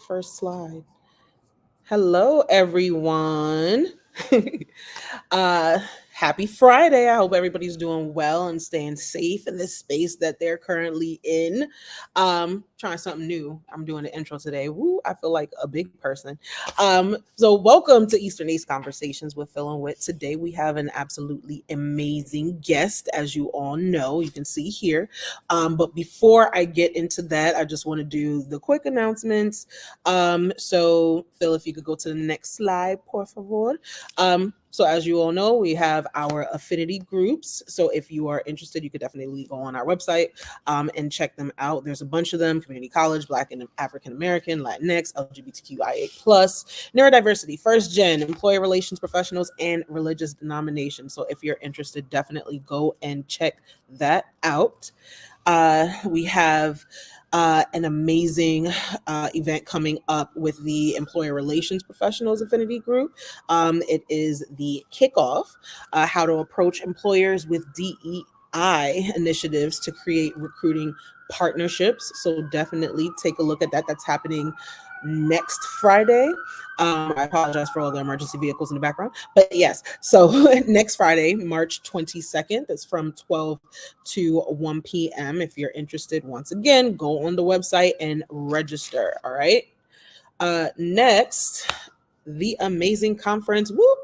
first slide. Hello, everyone. uh, Happy Friday. I hope everybody's doing well and staying safe in this space that they're currently in. Trying something new. I'm doing the intro today. Woo, I feel like a big person. So welcome to Eastern Ace Conversations with Phil and Whit. Today we have an absolutely amazing guest, as you all know. You can see here. But before I get into that, I just want to do the quick announcements. So Phil, if you could go to the next slide, por favor. So as you all know, we have our affinity groups. So if you are interested, you could definitely go on our website and check them out. There's a bunch of them: community college, Black and African American, Latinx, LGBTQIA+, neurodiversity, first gen, employer relations professionals, and religious denomination. So if you're interested, definitely go and check that out. We have an amazing event coming up with the Employer Relations Professionals Affinity Group. It is the kickoff, how to approach employers with DEI initiatives to create recruiting partnerships. So definitely take a look at that. That's happening next Friday. I apologize for all the emergency vehicles in the background, but yes, so next Friday, March 22nd, it's from 12 to 1 p.m. If you're interested, once again, go on the website and register. All right. Next, the amazing conference. Whoop.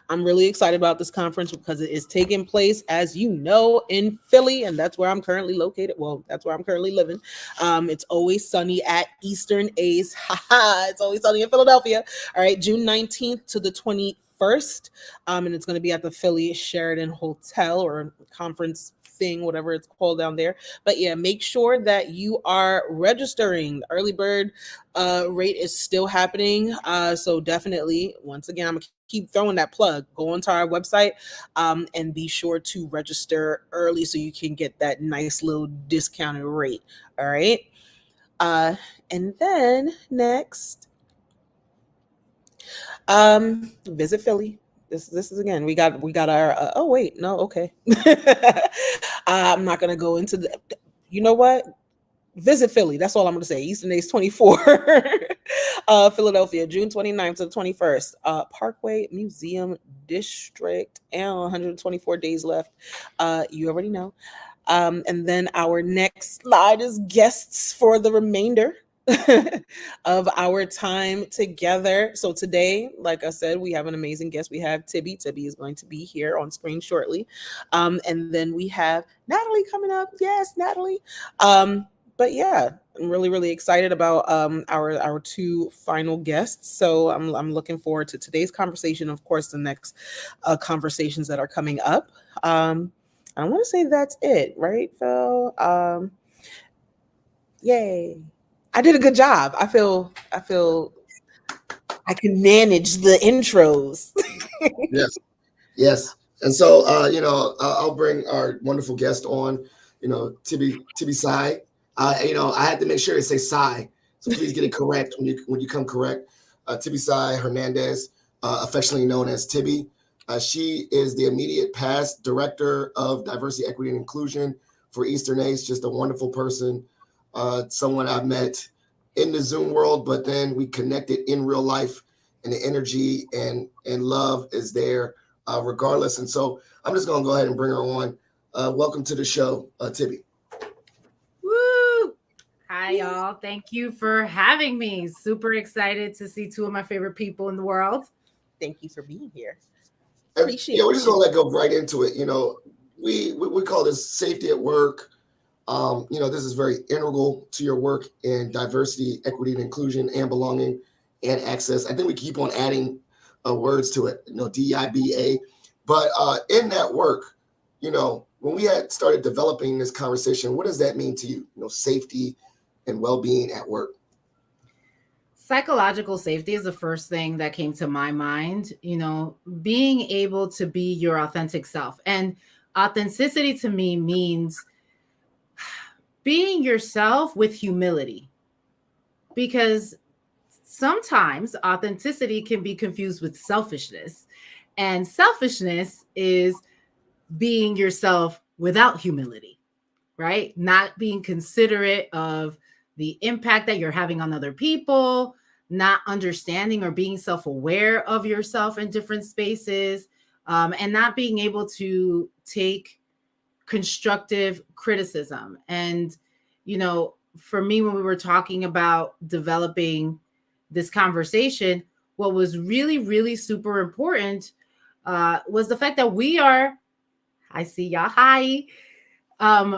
I'm really excited about this conference because it is taking place, as you know, in Philly, and that's where I'm currently located. Well, that's where I'm currently living. It's always sunny at Eastern Ace. It's always sunny in Philadelphia. All right, June 19th to the 21st, and it's going to be at the Philly Sheraton Hotel or conference thing, whatever it's called down there. But yeah, make sure that you are registering. The early bird rate is still happening. So definitely, once again, I'm going to keep throwing that plug. Go onto our website and be sure to register early so you can get that nice little discounted rate. All right. And then next, visit Philly. This is again. We got our. Oh wait, no, okay. I'm not gonna go into the. You know what? Visit Philly. That's all I'm going to say. Eastern Ace 24, Philadelphia, June 29th to the 21st. Parkway Museum District, and 124 days left. You already know. And then our next slide is guests for the remainder of our time together. So today, like I said, we have an amazing guest. We have Tibby. Tibby is going to be here on screen shortly. And then we have Natalie coming up. Yes, Natalie. But yeah, I'm really excited about our two final guests. So I'm looking forward to today's conversation. Of course, the next conversations that are coming up. I want to say that's it, right, Phil? Yay! I did a good job. I feel I can manage the intros. Yes, yes. And so, I'll bring our wonderful guest on. Tibisay. I had to make sure to say Sai, so please get it correct when you come correct. Tibisay Hernandez, affectionately known as Tibby. She is the immediate past director of diversity, equity, and inclusion for Eastern Ace. Just a wonderful person, someone I've met in the Zoom world, but then we connected in real life, and the energy and love is there regardless. And so I'm just going to go ahead and bring her on. Welcome to the show, Tibby. Woo! Hi, y'all. Thank you for having me. Super excited to see two of my favorite people in the world. Thank you for being here. Yeah, we're just going to go right into it. We call this safety at work. This is very integral to your work in diversity, equity, and inclusion, and belonging and access. I think we keep on adding words to it, DIBA. But in that work, when we had started developing this conversation, what does that mean to you? Safety and well-being at work. Psychological safety is the first thing that came to my mind. Being able to be your authentic self. And authenticity to me means being yourself with humility. Because sometimes authenticity can be confused with selfishness. And selfishness is being yourself without humility, right? Not being considerate of the impact that you're having on other people, not understanding or being self-aware of yourself in different spaces, and not being able to take constructive criticism. And, for me, when we were talking about developing this conversation, what was really, really super important was the fact that I see y'all, hi.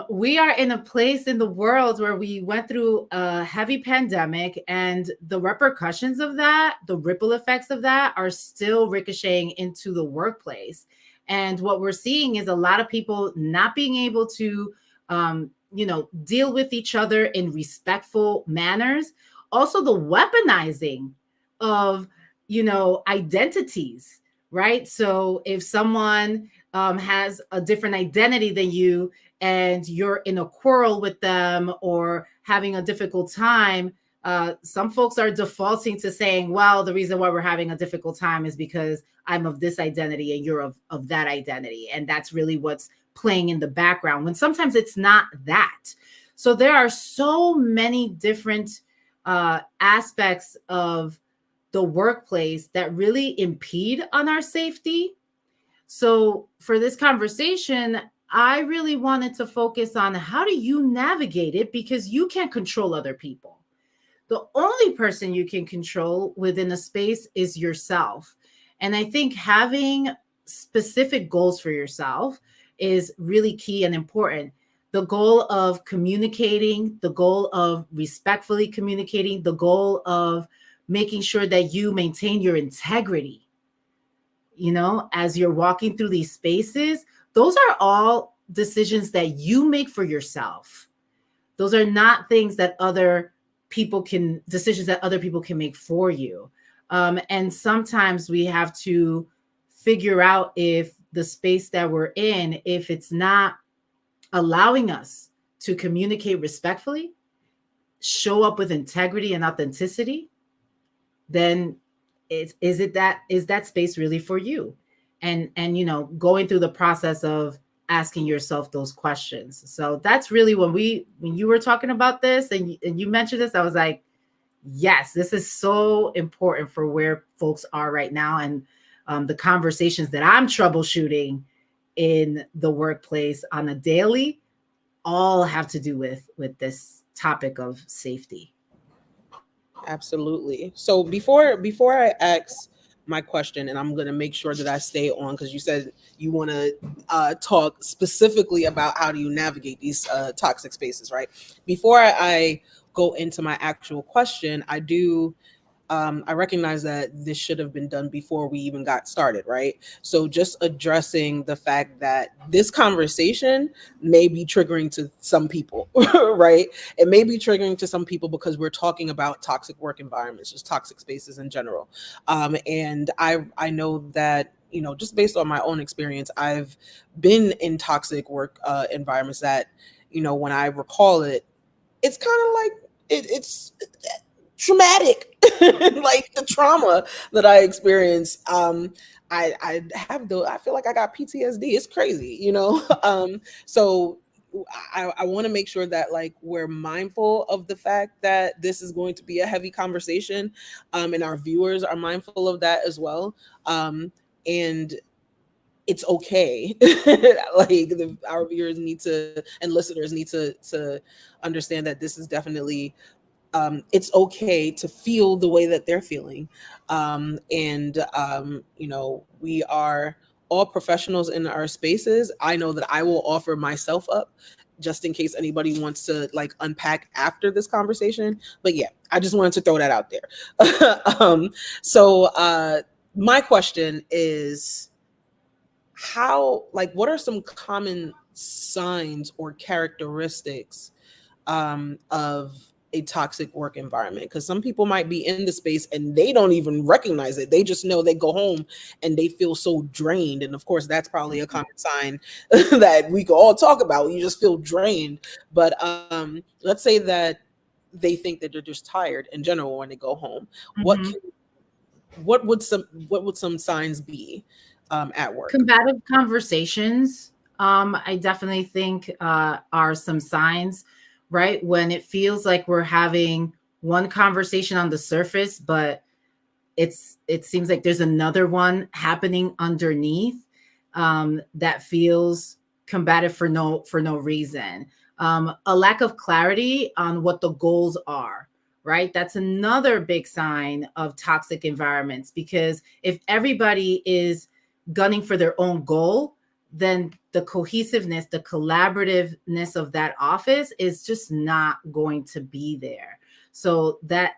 We are in a place in the world where we went through a heavy pandemic, and the repercussions of that, the ripple effects of that, are still ricocheting into the workplace. And what we're seeing is a lot of people not being able to, deal with each other in respectful manners. Also, the weaponizing of, identities, right? So if someone has a different identity than you, and you're in a quarrel with them or having a difficult time, some folks are defaulting to saying, well, the reason why we're having a difficult time is because I'm of this identity and you're of that identity. And that's really what's playing in the background, when sometimes it's not that. So there are so many different aspects of the workplace that really impede on our safety. So for this conversation, I really wanted to focus on how do you navigate it, because you can't control other people. The only person you can control within a space is yourself. And I think having specific goals for yourself is really key and important. The goal of communicating, the goal of respectfully communicating, the goal of making sure that you maintain your integrity, as you're walking through these spaces. Those are all decisions that you make for yourself. Those are not things that decisions that other people can make for you. And sometimes we have to figure out if the space that we're in, if it's not allowing us to communicate respectfully, show up with integrity and authenticity, then is that space really for you? And going through the process of asking yourself those questions. So that's really when you were talking about this, and you mentioned this, I was like, yes, this is so important for where folks are right now. And the conversations that I'm troubleshooting in the workplace on a daily all have to do with this topic of safety. Absolutely. So before I ask my question, and I'm gonna make sure that I stay on because you said you want to talk specifically about how do you navigate these toxic spaces, right? Before I go into my actual question, I recognize that this should have been done before we even got started, right? So just addressing the fact that this conversation may be triggering to some people, right? It may be triggering to some people because we're talking about toxic work environments, just toxic spaces in general. And I know that, just based on my own experience, I've been in toxic work environments that, when I recall it, it's kind of like it's traumatic. Like the trauma that I experienced, I feel like I got PTSD. It's crazy, so I want to make sure that like we're mindful of the fact that this is going to be a heavy conversation, and our viewers are mindful of that as well. And it's okay. Like our viewers need to, and listeners need to understand that this is definitely, it's okay to feel the way that they're feeling. And we are all professionals in our spaces. I know that I will offer myself up just in case anybody wants to like unpack after this conversation. But yeah, I just wanted to throw that out there. So my question is, what are some common signs or characteristics of a toxic work environment? Because some people might be in the space and they don't even recognize it. They just know they go home and they feel so drained. And of course, that's probably a common sign that we could all talk about. You just feel drained. But let's say that they think that they're just tired in general when they go home. What Mhm. can, what would some signs be at work? Combative conversations, I definitely think, are some signs right? When it feels like we're having one conversation on the surface, but it seems like there's another one happening underneath, that feels combative for no reason. A lack of clarity on what the goals are, right? That's another big sign of toxic environments, because if everybody is gunning for their own goal, then the cohesiveness, the collaborativeness of that office is just not going to be there. So that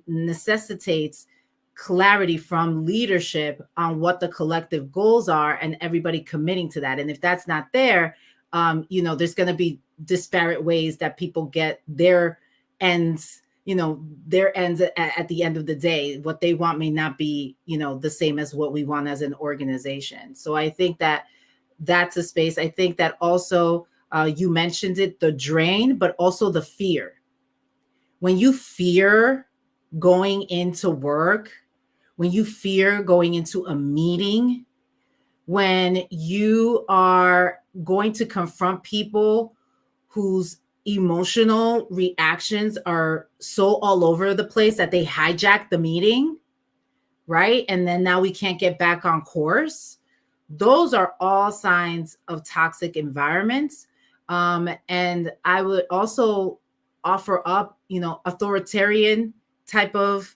necessitates clarity from leadership on what the collective goals are, and everybody committing to that. And if that's not there, there's going to be disparate ways that people get their ends, their ends at the end of the day. What they want may not be, the same as what we want as an organization. So I think that that's a space. I think that also, you mentioned it, the drain, but also the fear. When you fear going into work, when you fear going into a meeting, when you are going to confront people whose emotional reactions are so all over the place that they hijack the meeting, right? And then now we can't get back on course. Those are all signs of toxic environments. And I would also offer up, authoritarian type of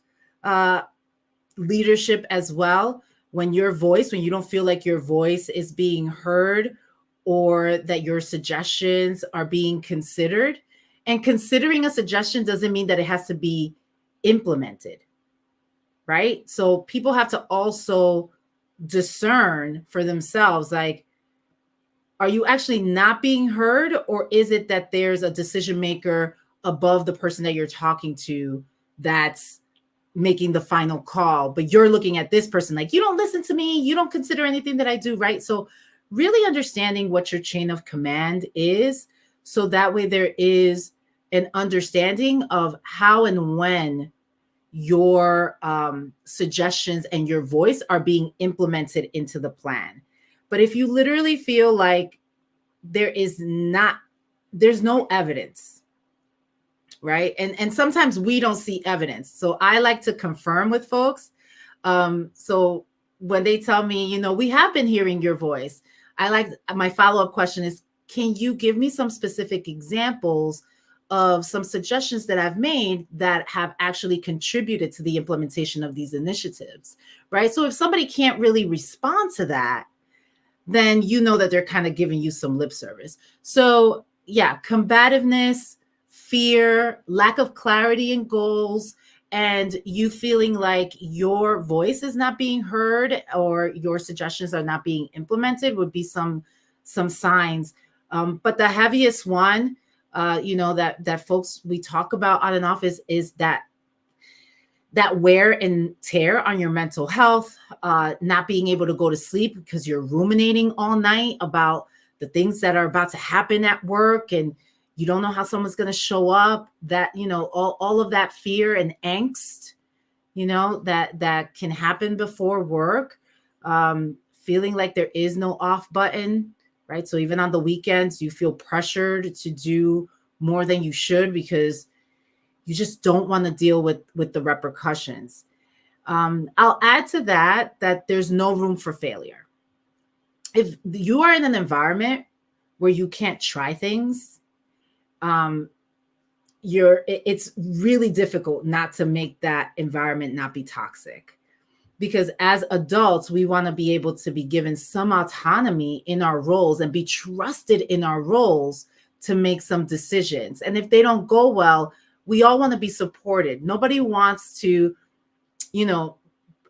leadership as well. When you don't feel like your voice is being heard, or that your suggestions are being considered. And considering a suggestion doesn't mean that it has to be implemented, right? So people have to also discern for themselves, like, are you actually not being heard, or is it that there's a decision maker above the person that you're talking to that's making the final call, but you're looking at this person like, you don't listen to me, you don't consider anything that I do, right? So really understanding what your chain of command is, so that way there is an understanding of how and when your suggestions and your voice are being implemented into the plan. But if you literally feel like there's no evidence, right? And sometimes we don't see evidence. So I like to confirm with folks. So when they tell me, we have been hearing your voice, my follow-up question is, can you give me some specific examples of some suggestions that I've made that have actually contributed to the implementation of these initiatives, right? So if somebody can't really respond to that, then you know that they're kind of giving you some lip service. So yeah, combativeness, fear, lack of clarity in goals, and you feeling like your voice is not being heard or your suggestions are not being implemented would be some signs. But the heaviest one, that folks we talk about on and off is that wear and tear on your mental health, not being able to go to sleep because you're ruminating all night about the things that are about to happen at work, and you don't know how someone's going to show up. That, all of that fear and angst, that can happen before work, feeling like there is no off button, right? So even on the weekends, you feel pressured to do more than you should because you just don't want to deal with the repercussions. I'll add to that there's no room for failure. If you are in an environment where you can't try things, it's really difficult not to make that environment not be toxic. Because as adults, we want to be able to be given some autonomy in our roles and be trusted in our roles to make some decisions. And if they don't go well, we all want to be supported. Nobody wants to,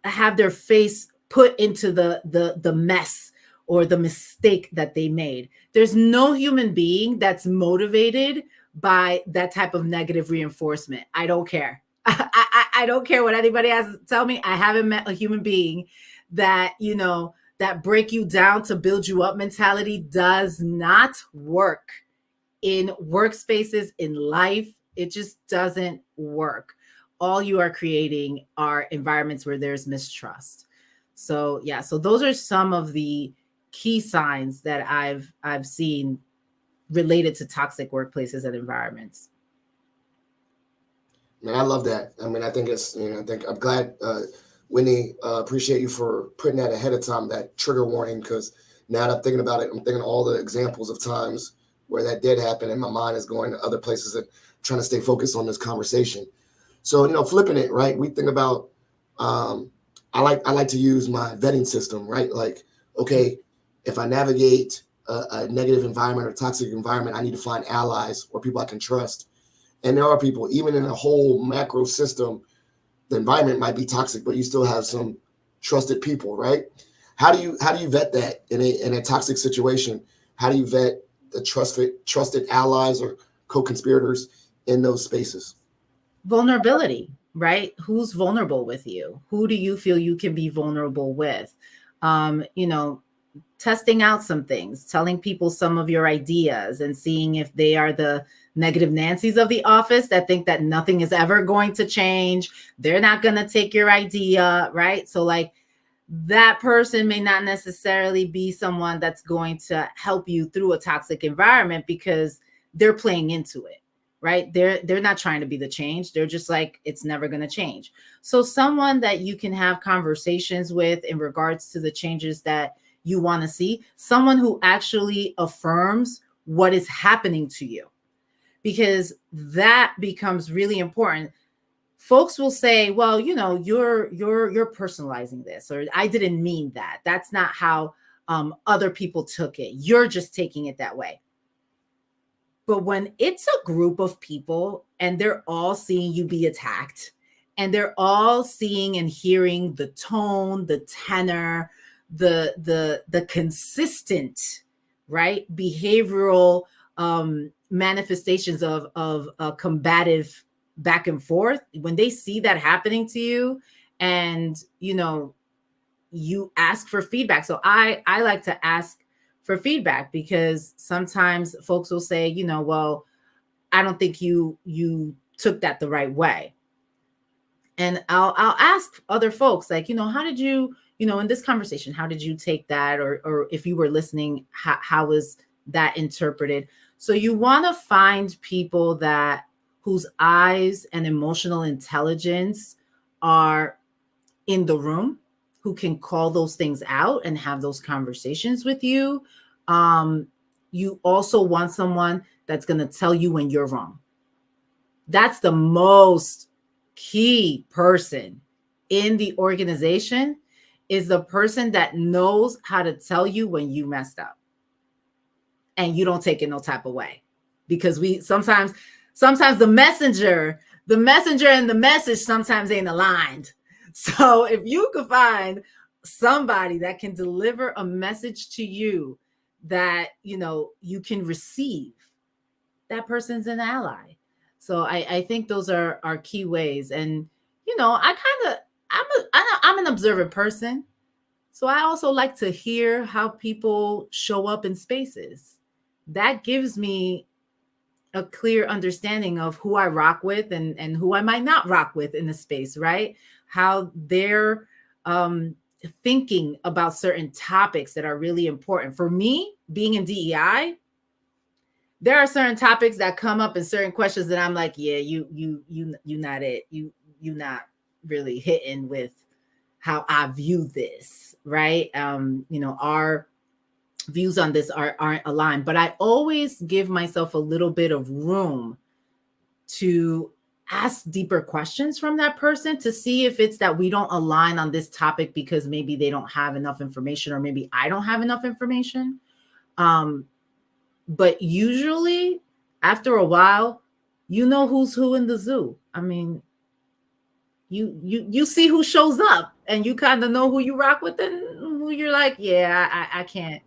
have their face put into the mess or the mistake that they made. There's no human being that's motivated by that type of negative reinforcement. I don't care. I don't care what anybody has to tell me. I haven't met a human being that, that break you down to build you up mentality does not work in workspaces, in life. It just doesn't work. All you are creating are environments where there's mistrust. So yeah, so those are some of the key signs that I've seen related to toxic workplaces and environments. Man, I love that. I mean, I think it's, I think I'm glad, Whitney, appreciate you for putting that ahead of time, that trigger warning, because now that I'm thinking about it, I'm thinking all the examples of times where that did happen, and my mind is going to other places and trying to stay focused on this conversation. So, flipping it, right? We think about, um, I like to use my vetting system, right? Like, okay, if I navigate a negative environment or toxic environment, I need to find allies or people I can trust. And there are people, even in a whole macro system, the environment might be toxic, but you still have some trusted people, right? How do you vet that in a toxic situation? How do you vet the trusted allies or co-conspirators in those spaces? Vulnerability, right? Who's vulnerable with you? Who do you feel you can be vulnerable with? You know, testing out some things, telling people some of your ideas and seeing if they are the negative Nancy's of the office that think that nothing is ever going to change. They're not going to take your idea, right? So, like, that person may not necessarily be someone that's going to help you through a toxic environment because they're playing into it, right? They're not trying to be the change. They're just like, it's never going to change. So someone that you can have conversations with in regards to the changes that you want to see, someone who actually affirms what is happening to you, because that becomes really important. Folks will say, well, you're personalizing this, or I didn't mean that. That's not how other people took it. You're just taking it that way. But when it's a group of people and they're all seeing you be attacked, and they're all seeing and hearing the tone, the tenor, the consistent, right, behavioral manifestations of combative back and forth, when they see that happening to you, and you ask for feedback. So I like to ask for feedback, because sometimes folks will say, well, I don't think you took that the right way. And I'll ask other folks, like, how did you, in this conversation, how did you take that? Or if you were listening, how was that interpreted? So you want to find people that whose eyes and emotional intelligence are in the room, who can call those things out and have those conversations with you. You also want someone that's going to tell you when you're wrong. That's the most key person in the organization, is the person that knows how to tell you when you messed up and you don't take it no type of way. Because we sometimes the messenger and the message sometimes ain't aligned. So if you could find somebody that can deliver a message to you that you can receive, that person's an ally. So I think those are key ways. And I kind of I'm an observant person, so I also like to hear how people show up in spaces. That gives me a clear understanding of who I rock with and who I might not rock with in the space, right? How they're thinking about certain topics that are really important. For me, being in DEI, there are certain topics that come up and certain questions that I'm like, yeah, you not it. You not really hitting with how I view this, right? Our views on this aren't aligned, but I always give myself a little bit of room to ask deeper questions from that person to see if it's that we don't align on this topic because maybe they don't have enough information, or maybe I don't have enough information. But usually after a while, who's who in the zoo. I mean, you see who shows up, and you kind of know who you rock with and who you're like, yeah, I can't.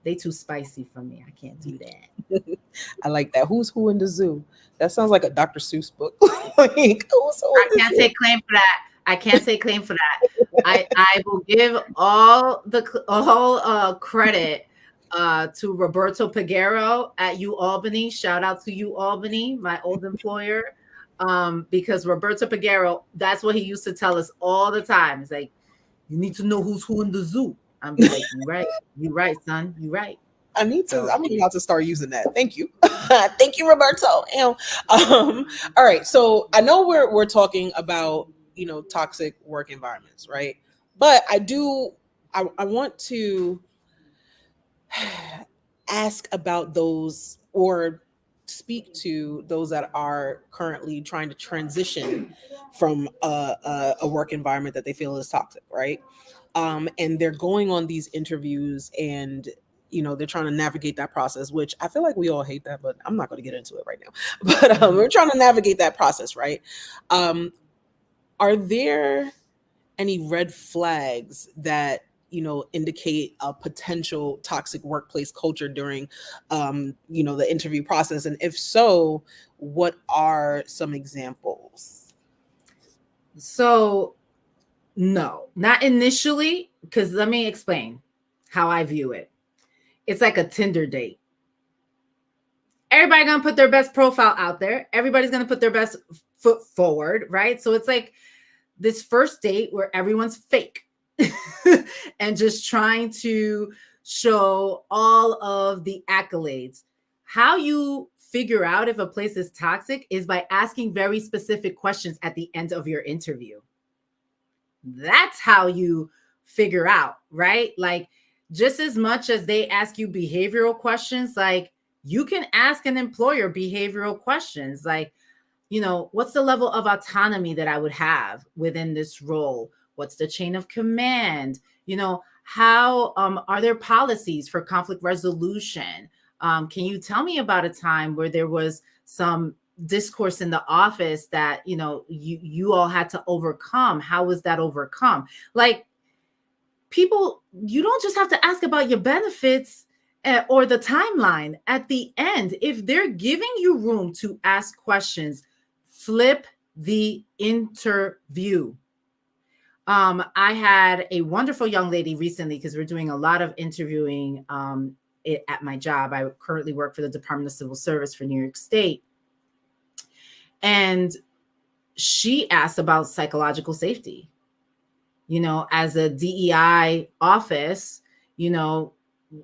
They too spicy for me. I can't do that. I like that. Who's who in the zoo? That sounds like a Dr. Seuss book. Like, who's who I in the can't zoo? take claim for that. I can't take claim for that. I will give all credit to Roberto Peguero at U Albany. Shout out to U Albany, my old employer. Because Roberto Peguero, that's what he used to tell us all the time. It's like, you need to know who's who in the zoo. I'm be like, you right, son, you right. So I'm about to start using that. Thank you. Thank you, Roberto. All right. So I know we're talking about, toxic work environments, right? But I want to ask about those, or speak to those that are currently trying to transition from a work environment that they feel is toxic, right? And they're going on these interviews, and they're trying to navigate that process, which I feel like we all hate that, but I'm not going to get into it right now. But we're trying to navigate that process, right? um, are there any red flags that indicate a potential toxic workplace culture during the interview process, and if so, what are some examples? so no, not initially, because let me explain how I view it. It's like a Tinder date. Everybody gonna put their best profile out there. Everybody's gonna put their best foot forward, right? So it's like this first date where everyone's fake and just trying to show all of the accolades. How you figure out if a place is toxic is by asking very specific questions at the end of your interview. That's how you figure out, right? Like, just as much as they ask you behavioral questions, like, you can ask an employer behavioral questions like, what's the level of autonomy that I would have within this role? What's the chain of command? How are there policies for conflict resolution? Can you tell me about a time where there was some discourse in the office that you all had to overcome? How was that overcome? Like, people, you don't just have to ask about your benefits or the timeline at the end. If they're giving you room to ask questions, flip the interview. I had a wonderful young lady recently, because we're doing a lot of interviewing at my job. I currently work for the Department of Civil Service for New York State. And she asked about psychological safety. As a DEI office,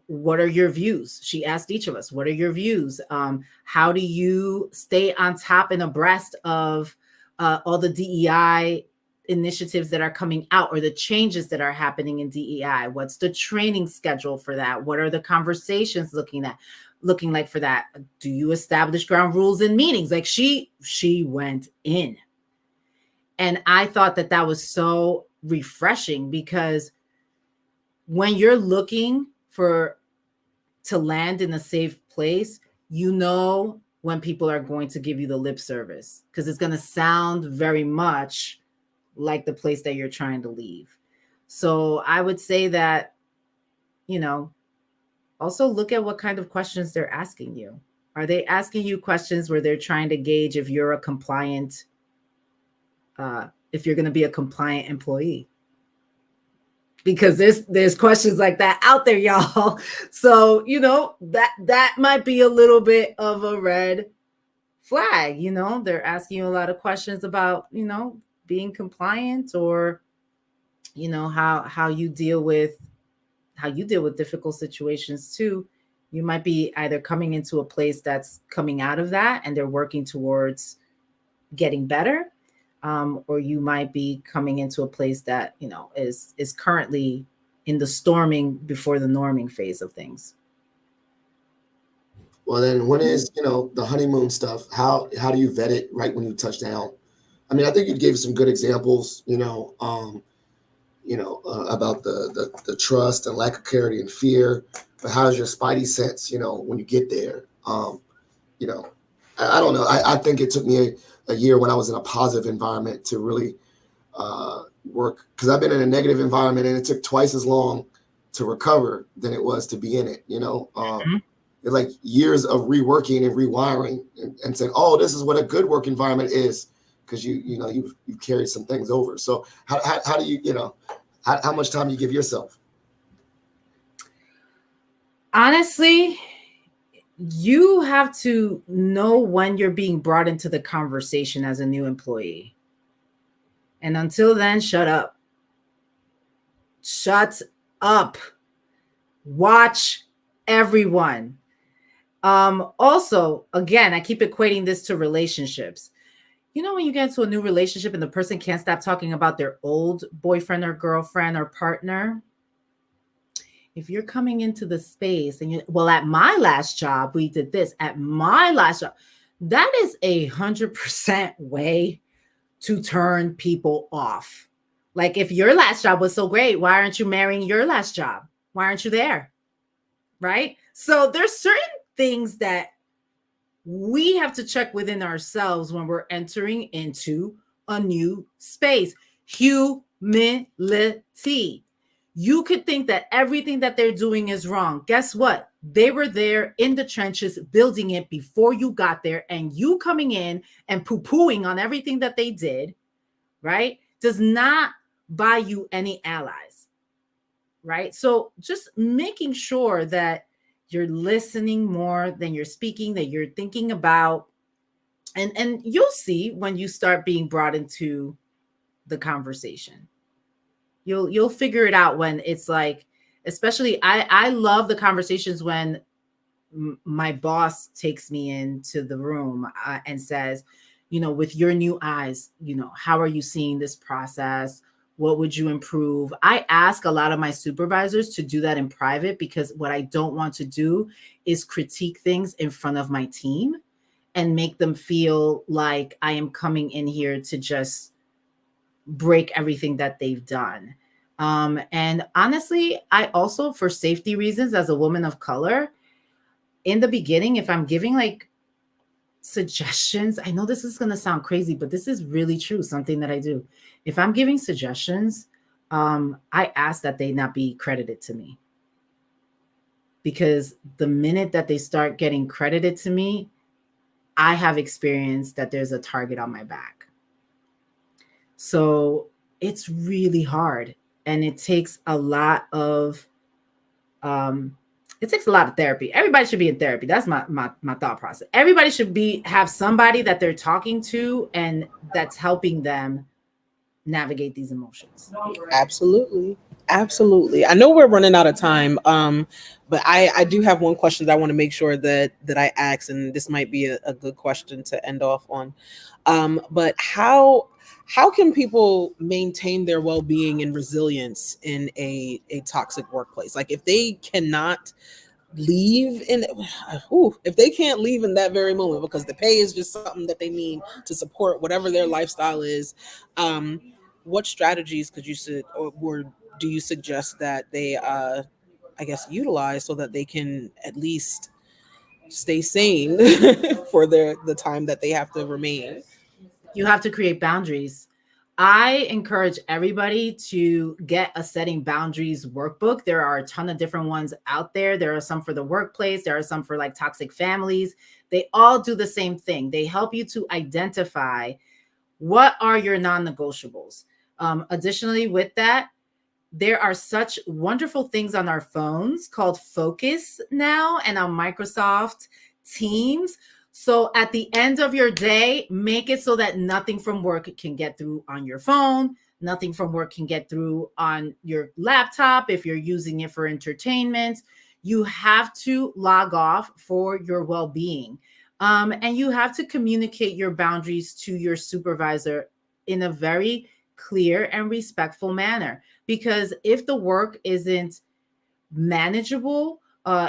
what are your views? She asked each of us, what are your views? How do you stay on top and abreast of all the DEI initiatives that are coming out, or the changes that are happening in DEI? What's the training schedule for that? What are the conversations looking like for that? Do you establish ground rules in meetings? Like, she went in. And I thought that was so refreshing, because when you're looking to land in a safe place, when people are going to give you the lip service, because it's going to sound very much like the place that you're trying to leave. So I would say that, also look at what kind of questions they're asking you. Are they asking you questions where they're trying to gauge if you're if you're going to be a compliant employee? Because there's questions like that out there, y'all. So, that might be a little bit of a red flag. They're asking you a lot of questions about, being compliant, or, how you deal with difficult situations too. You might be either coming into a place that's coming out of that and they're working towards getting better, or you might be coming into a place that is currently in the storming before the norming phase of things. Well, then when is the honeymoon stuff? How do you vet it right when you touch down? I mean, I think you gave some good examples. About the trust and lack of clarity and fear. But how's your spidey sense? When you get there. You know, I don't know. I think it took me a year when I was in a positive environment to really work, because I've been in a negative environment and it took twice as long to recover than it was to be in it. It's like years of reworking and rewiring and saying, oh, this is what a good work environment is, because you carried some things over. So how do you how much time do you give yourself? Honestly, you have to know when you're being brought into the conversation as a new employee. And until then, shut up. Shut up. Watch everyone. Also, again, I keep equating this to relationships. You know, when you get into a new relationship and the person can't stop talking about their old boyfriend or girlfriend or partner, if you're coming into the space and you, well, at my last job, we did this, at my last job, that is 100% way to turn people off. Like, if your last job was so great, why aren't you marrying your last job? Why aren't you there? Right? So there's certain things that we have to check within ourselves when we're entering into a new space. Humility. You could think that everything that they're doing is wrong. Guess what? They were there in the trenches building it before you got there, and you coming in and poo-pooing on everything that they did, right, does not buy you any allies, right? So just making sure that you're listening more than you're speaking, that you're thinking about, and you'll see when you start being brought into the conversation. You'll figure it out when it's like, especially I love the conversations when my boss takes me into the room and says, you know, with your new eyes, you know, how are you seeing this process? What would you improve? I ask a lot of my supervisors to do that in private, because what I don't want to do is critique things in front of my team and make them feel like I am coming in here to just break everything that they've done. And honestly, I also, for safety reasons, as a woman of color, in the beginning, if I'm giving like suggestions, I know this is going to sound crazy, but this is really true, something that I do. If I'm giving suggestions, I ask that they not be credited to me, because the minute that they start getting credited to me, I have experienced that there's a target on my back. So it's really hard, and it takes a lot of therapy. Everybody should be in therapy. That's my thought process. Everybody should have somebody that they're talking to and that's helping them navigate these emotions. Absolutely. Absolutely. I know we're running out of time. But I do have one question that I want to make sure that I ask, and this might be a good question to end off on. But how can people maintain their well-being and resilience in a toxic workplace? Like, if they cannot leave in if they can't leave in that very moment because the pay is just something that they need to support whatever their lifestyle is, um what strategies could you or do you suggest that they I guess utilize so that they can at least stay sane for the time that they have to remain? You have to create boundaries. I encourage everybody to get a setting boundaries workbook. There are a ton of different ones out there. There are some for the workplace, there are some for like toxic families. They all do the same thing. They help you to identify what are your non-negotiables. Additionally, with that, there are such wonderful things on our phones called Focus now and on Microsoft Teams. So at the end of your day, make it so that nothing from work can get through on your phone. Nothing from work can get through on your laptop if you're using it for entertainment. You have to log off for your well being. And you have to communicate your boundaries to your supervisor in a very clear and respectful manner. Because if the work isn't manageable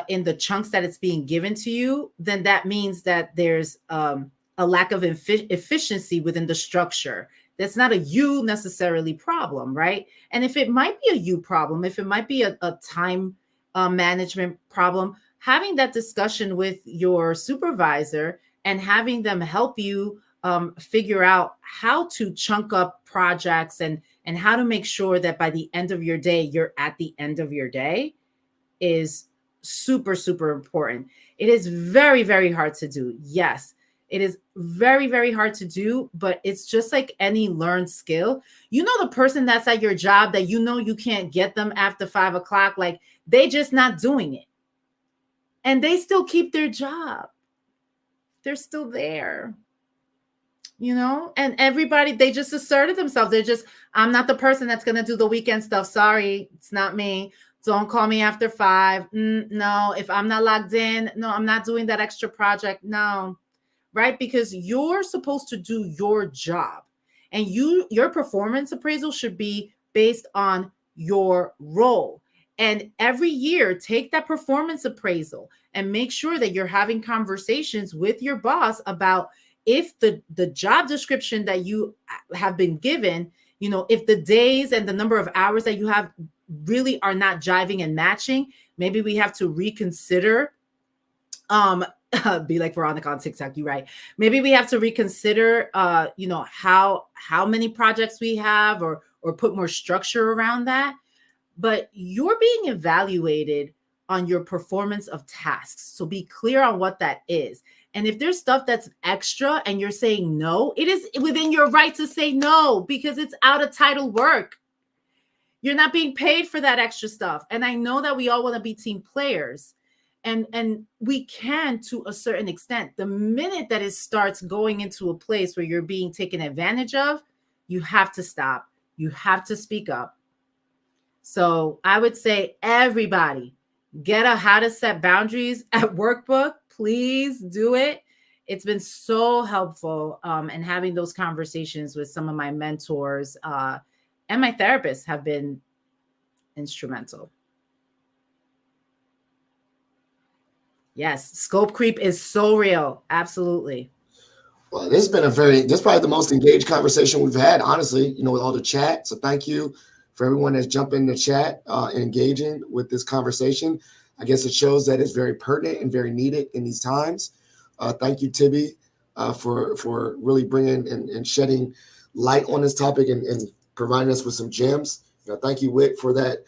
in the chunks that it's being given to you, then that means that there's a lack of efficiency within the structure. That's not a you necessarily problem, right? And if it might be a you problem, if it might be a time management problem, having that discussion with your supervisor and having them help you figure out how to chunk up projects and how to make sure that by the end of your day, you're at the end of your day is super, super important. It is very, very hard to do. Yes, it is very, very hard to do, but it's just like any learned skill. You know, the person that's at your job that you know you can't get them after 5 o'clock, like they just not doing it. And they still keep their job. They're still there, you know, and everybody, they just asserted themselves. They're just, I'm not the person that's going to do the weekend stuff. Sorry, it's not me. Don't call me after 5. No, if I'm not logged in, no, I'm not doing that extra project. No, right? Because you're supposed to do your job, and your performance appraisal should be based on your role. And every year, take that performance appraisal and make sure that you're having conversations with your boss about if the job description that you have been given, if the days and the number of hours that you have really are not jiving and matching, maybe we have to reconsider. Be like Veronica on TikTok, you right. Maybe we have to reconsider how many projects we have, or put more structure around that. But you're being evaluated on your performance of tasks. So be clear on what that is. And if there's stuff that's extra and you're saying no, it is within your right to say no, because it's out of title work. You're not being paid for that extra stuff. And I know that we all want to be team players, and we can to a certain extent. The minute that it starts going into a place where you're being taken advantage of, you have to stop. You have to speak up. So I would say, everybody, get a how to set boundaries at workbook. Please do it. It's been so helpful. And having those conversations with some of my mentors and my therapists have been instrumental. Yes, scope creep is so real. Absolutely. Well, this has been this is probably the most engaged conversation we've had, honestly, with all the chat. So thank you for everyone that's jumping in the chat and engaging with this conversation. I guess it shows that it's very pertinent and very needed in these times. Thank you, Tibby, for really bringing and shedding light on this topic and providing us with some gems. Thank you, Whit, for that,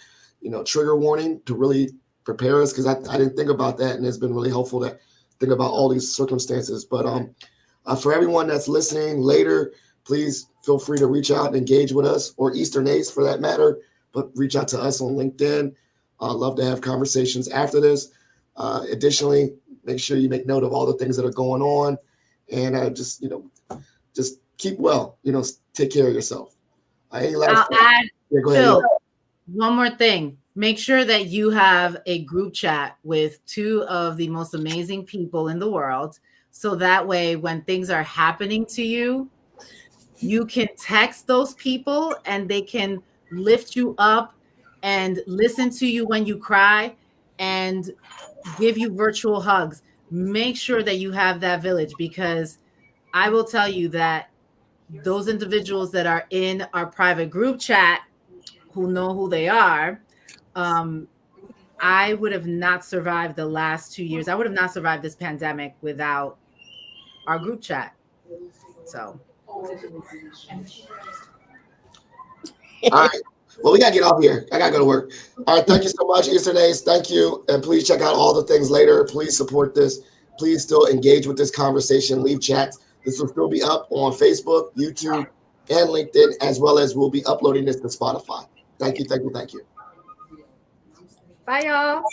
trigger warning to really prepare us, because I didn't think about that, and it's been really helpful to think about all these circumstances. But for everyone that's listening later, please feel free to reach out and engage with us, or Eastern ACE for that matter, but reach out to us on LinkedIn. I'd love to have conversations after this. Additionally, make sure you make note of all the things that are going on, and just keep well, take care of yourself. I'll add, yeah, Phil, one more thing. Make sure that you have a group chat with 2 of the most amazing people in the world. So that way, when things are happening to you, you can text those people and they can lift you up and listen to you when you cry and give you virtual hugs. Make sure that you have that village, because I will tell you that those individuals that are in our private group chat, who know who they are, I would have not survived the last 2 years. I would have not survived this pandemic without our group chat. So. All right. Well, we got to get off here. I got to go to work. All right. Thank you so much, Eastern ACE. Thank you. And please check out all the things later. Please support this. Please still engage with this conversation. Leave chats. This will still be up on Facebook, YouTube, and LinkedIn, as well as we'll be uploading this to Spotify. Thank you. Thank you. Thank you. Bye, y'all.